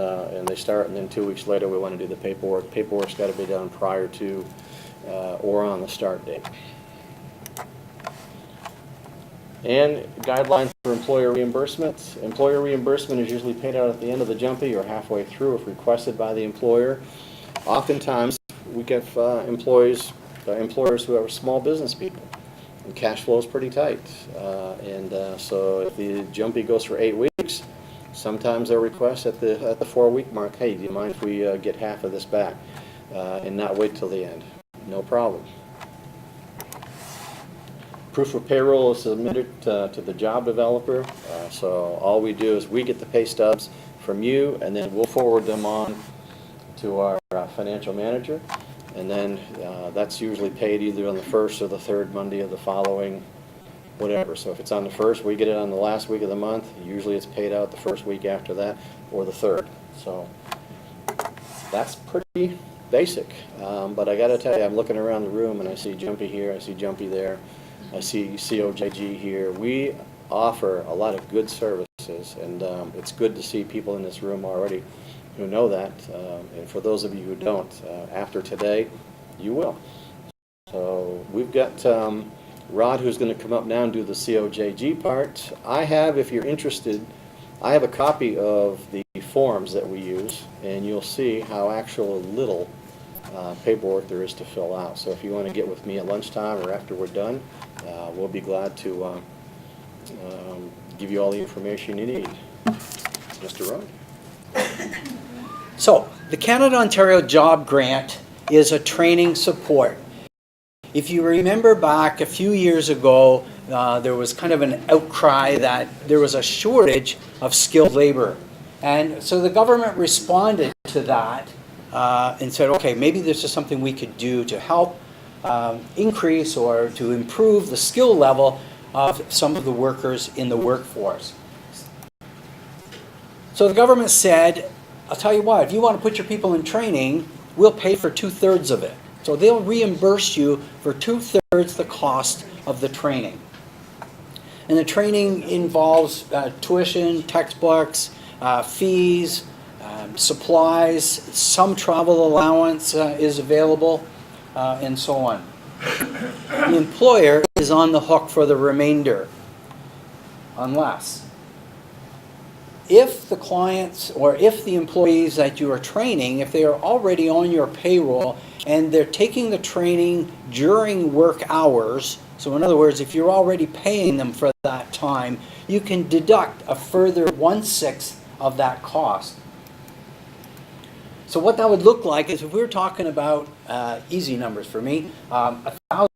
they start and then 2 weeks later we want to do the paperwork. Paperwork's got to be done prior to or on the start date. And guidelines for employer reimbursement. Employer reimbursement is usually paid out at the end of the jumpy or halfway through if requested by the employer. Oftentimes, we get employers who are small business people, and cash flow is pretty tight. So if the jumpy goes for 8 weeks, sometimes they'll request at the 4-week mark, hey, do you mind if we get half of this back, and not wait till the end? No problem. Proof of payroll is submitted to the job developer. So all we do is we get the pay stubs from you, and then we'll forward them on to our financial manager. And then that's usually paid either on the first or the third Monday of the following, whatever. So if it's on the first, we get it on the last week of the month. Usually it's paid out the first week after that, or the third. So that's pretty basic. But I got to tell you, I'm looking around the room and I see Jumpy here, I see Jumpy there, I see COJG here. We offer a lot of good services, and it's good to see people in this room already who know that. And for those of you who don't, after today, you will. So we've got Rod, who's going to come up now and do the COJG part. I have, if you're interested, I have a copy of the forms that we use, and you'll see how actual little paperwork there is to fill out. So if you want to get with me at lunchtime or after we're done, we'll be glad to give you all the information you need. Mr. Rod?
So, the Canada-Ontario Job Grant is a training support. If you remember back a few years ago, there was kind of an outcry that there was a shortage of skilled labor. And so the government responded to that and said, okay, maybe this is something we could do to help increase or to improve the skill level of some of the workers in the workforce. So the government said, I'll tell you what, if you want to put your people in training, we'll pay for 2/3 of it. So they'll reimburse you for 2/3 the cost of the training. And the training involves tuition, textbooks, fees, supplies, some travel allowance is available, and so on. The employer is on the hook for the remainder, unless if the clients or if the employees that you are training, if they are already on your payroll and they're taking the training during work hours, so in other words, if you're already paying them for that time, you can deduct a further 1/6 of that cost. So what that would look like is if we were talking about, easy numbers for me, $1,000